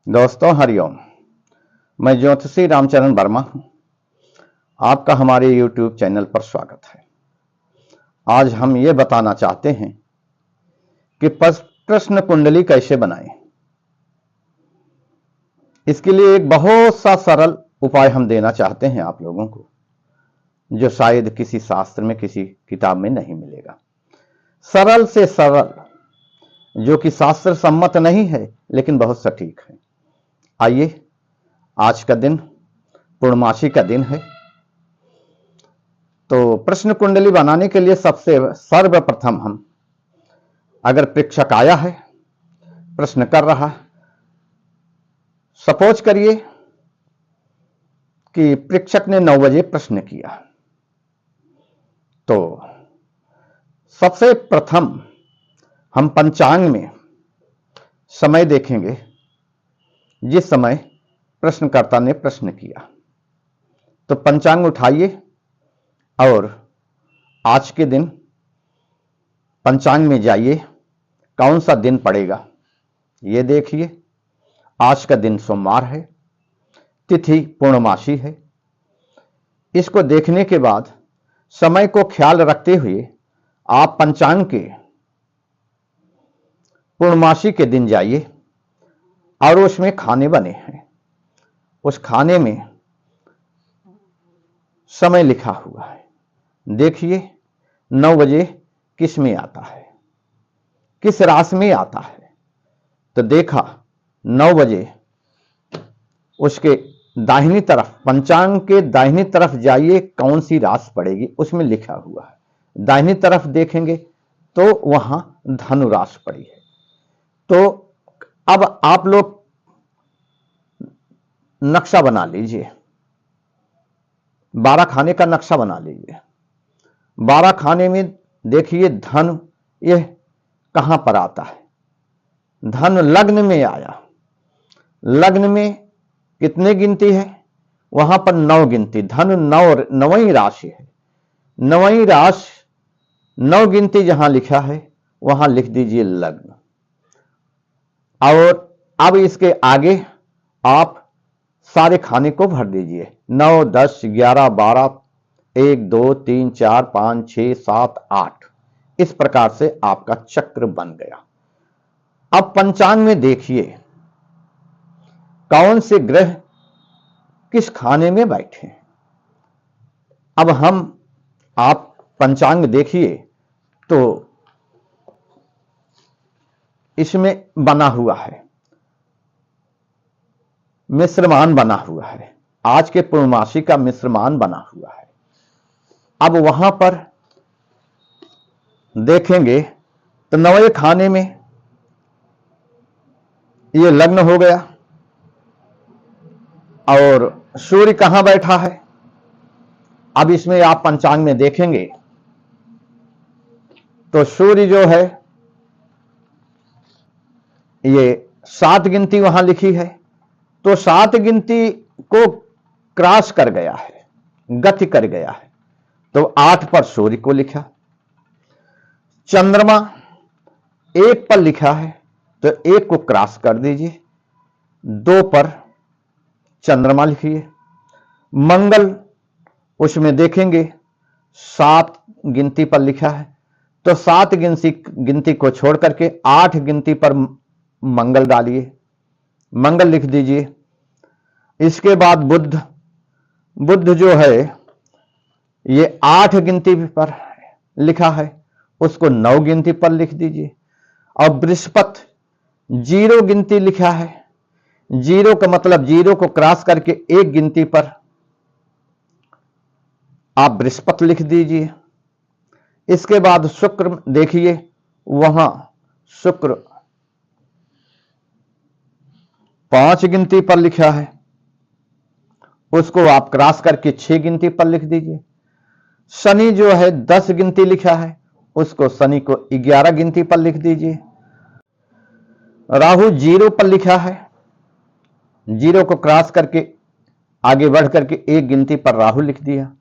दोस्तों हरिओम। मैं ज्योतिषी रामचरण वर्मा हूं। आपका हमारे YouTube चैनल पर स्वागत है। आज हम ये बताना चाहते हैं कि प्रश्न कुंडली कैसे बनाएं। इसके लिए एक बहुत सा सरल उपाय हम देना चाहते हैं आप लोगों को, जो शायद किसी शास्त्र में किसी किताब में नहीं मिलेगा। सरल से सरल, जो कि शास्त्र सम्मत नहीं है लेकिन बहुत सटीक है। आइए, आज का दिन पूर्णमासी का दिन है। तो प्रश्न कुंडली बनाने के लिए सबसे सर्वप्रथम हम, अगर प्रेक्षक आया है, प्रश्न कर रहा है, सपोज करिए कि प्रेक्षक ने 9 बजे प्रश्न किया, तो सबसे प्रथम हम पंचांग में समय देखेंगे जिस समय प्रश्नकर्ता ने प्रश्न किया। तो पंचांग उठाइए और आज के दिन पंचांग में जाइए, कौन सा दिन पड़ेगा ये देखिए। आज का दिन सोमवार है, तिथि पूर्णमासी है। इसको देखने के बाद समय को ख्याल रखते हुए आप पंचांग के पूर्णमासी के दिन जाइए और उसमें खाने बने हैं। उस खाने में समय लिखा हुआ है, देखिए 9 बजे किस में आता है, किस राशि में आता है। तो देखा 9 बजे उसके दाहिनी तरफ, पंचांग के दाहिनी तरफ जाइए, कौन सी राशि पड़ेगी उसमें लिखा हुआ है। दाहिनी तरफ देखेंगे तो वहां धनु राशि पड़ी है। तो अब आप लोग नक्शा बना लीजिए, 12 खाने का नक्शा बना लीजिए। 12 खाने में देखिए धन यह कहां पर आता है। धन लग्न में आया। लग्न में कितने गिनती है, वहां पर 9 गिनती। धन 9वीं राशि है। 9वीं राशि 9 गिनती जहां लिखा है वहां लिख दीजिए लग्न। और अब इसके आगे आप सारे खाने को भर दीजिए। 9, 10, 11, 12, 1, 2, 3, 4, 5, 6, 7, 8, इस प्रकार से आपका चक्र बन गया। अब पंचांग में देखिए कौन से ग्रह किस खाने में बैठे। अब आप पंचांग देखिए तो इसमें बना हुआ है, मिश्रमान बना हुआ है। आज के पूर्णमासी का मिश्रमान बना हुआ है। अब वहां पर देखेंगे तो 9वें खाने में ये लग्न हो गया। और सूर्य कहां बैठा है, अब इसमें आप पंचांग में देखेंगे तो सूर्य जो है ये 7 गिनती वहां लिखी है। तो 7 गिनती को क्रॉस कर गया है, गति कर गया है। तो 8 पर सूर्य को लिखा। चंद्रमा 1 पर लिखा है तो 1 को क्रॉस कर दीजिए, 2 पर चंद्रमा लिखिए। मंगल उसमें देखेंगे 7 गिनती पर लिखा है तो 7 गिनती को छोड़ करके 8 गिनती पर मंगल डालिए, मंगल लिख दीजिए। इसके बाद बुध जो है ये 8 गिनती पर लिखा है, उसको 9 गिनती पर लिख दीजिए। और बृहस्पति 0 गिनती लिखा है, 0 का मतलब 0 को क्रॉस करके 1 गिनती पर आप बृहस्पति लिख दीजिए। इसके बाद शुक्र देखिए, वहां शुक्र 5 गिनती पर लिखा है, उसको आप क्रॉस करके 6 गिनती पर लिख दीजिए। शनि जो है 10 गिनती लिखा है, उसको शनि को 11 गिनती पर लिख दीजिए। राहु 0 पर लिखा है, 0 को क्रॉस करके आगे बढ़ करके 1 गिनती पर राहु लिख दिया।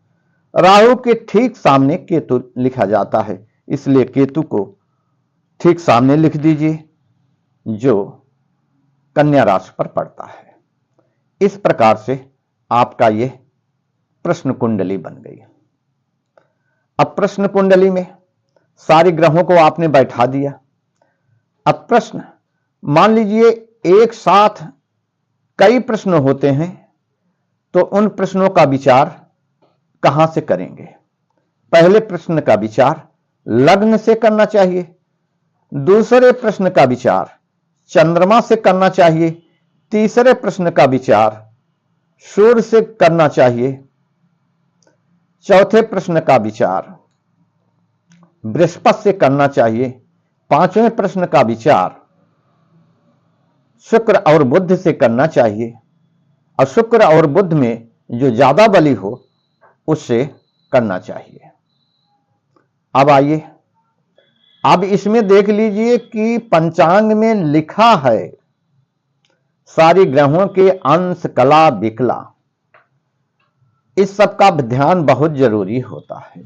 राहु के ठीक सामने केतु लिखा जाता है, इसलिए केतु को ठीक सामने लिख दीजिए, जो कन्या राशि पर पड़ता है। इस प्रकार से आपका ये प्रश्न कुंडली बन गई। अब प्रश्न कुंडली में सारे ग्रहों को आपने बैठा दिया। अब प्रश्न, मान लीजिए एक साथ कई प्रश्न होते हैं, तो उन प्रश्नों का विचार कहां से करेंगे? पहले प्रश्न का विचार लग्न से करना चाहिए, दूसरे प्रश्न का विचार चंद्रमा से करना चाहिए, तीसरे प्रश्न का विचार सूर्य से करना चाहिए, चौथे प्रश्न का विचार बृहस्पति से करना चाहिए, पांचवें प्रश्न का विचार शुक्र और बुध से करना चाहिए, और शुक्र और बुध में जो ज्यादा बली हो उससे करना चाहिए। अब आइए, अब इसमें देख लीजिए कि पंचांग में लिखा है सारी ग्रहों के अंश कला विकला, इस सब का ध्यान बहुत जरूरी होता है।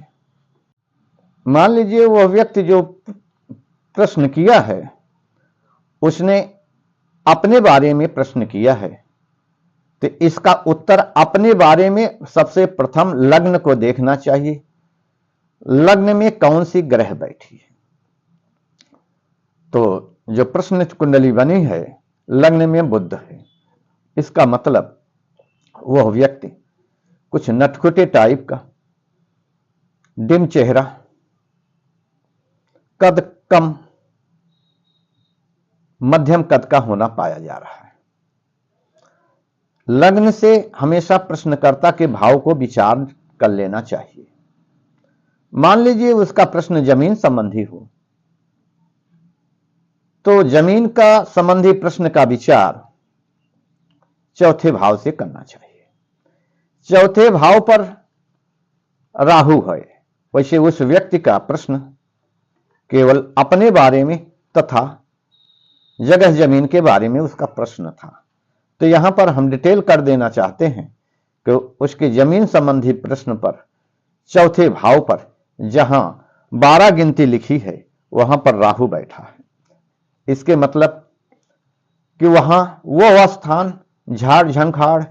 मान लीजिए वह व्यक्ति जो प्रश्न किया है उसने अपने बारे में प्रश्न किया है, तो इसका उत्तर अपने बारे में सबसे प्रथम लग्न को देखना चाहिए। लग्न में कौन सी ग्रह बैठी है? तो जो प्रश्न कुंडली बनी है लग्न में बुध है, इसका मतलब वह व्यक्ति कुछ नटखुटे टाइप का, डिम चेहरा, कद कम, मध्यम कद का होना पाया जा रहा है। लग्न से हमेशा प्रश्नकर्ता के भाव को विचार कर लेना चाहिए। मान लीजिए उसका प्रश्न जमीन संबंधी हो, तो जमीन का संबंधी प्रश्न का विचार चौथे भाव से करना चाहिए। चौथे भाव पर राहु है, वैसे उस व्यक्ति का प्रश्न केवल अपने बारे में तथा जगह जमीन के बारे में उसका प्रश्न था। तो यहां पर हम डिटेल कर देना चाहते हैं कि उसके जमीन संबंधी प्रश्न पर चौथे भाव पर जहां 12 गिनती लिखी है वहां पर राहु बैठा है। इसके मतलब कि वहां वह स्थान झाड़ झंखाड़,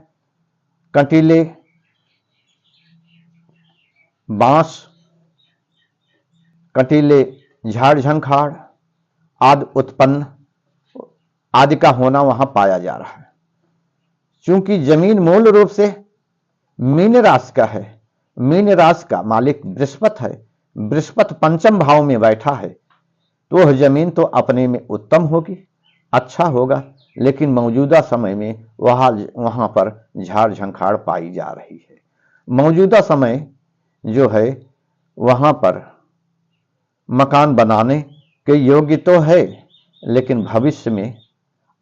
कंटीले, बांस, कंटीले, झाड़ झंखाड़ आदि उत्पन्न आदि का होना वहां पाया जा रहा है। चूंकि जमीन मूल रूप से मीन राशि का है, मीन राशि का मालिक बृहस्पति है, बृहस्पति पंचम भाव में बैठा है, तो वह जमीन तो अपने में उत्तम होगी, अच्छा होगा, लेकिन मौजूदा समय में वहां पर झाड़ झंखाड़ पाई जा रही है। मौजूदा समय जो है वहां पर मकान बनाने के योग्य तो है, लेकिन भविष्य में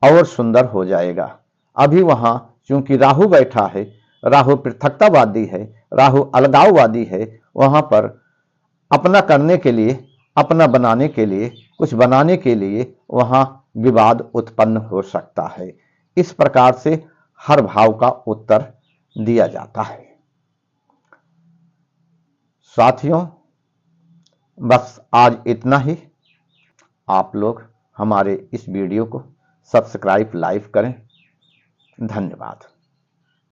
और सुंदर हो जाएगा। अभी वहां चूंकि राहु बैठा है, राहु पृथकतावादी है, राहु अलगाववादी है, वहां पर अपना करने के लिए, अपना बनाने के लिए, कुछ बनाने के लिए वहां विवाद उत्पन्न हो सकता है। इस प्रकार से हर भाव का उत्तर दिया जाता है। साथियों, बस आज इतना ही। आप लोग हमारे इस वीडियो को सब्सक्राइब, लाइक करें। धन्यवाद।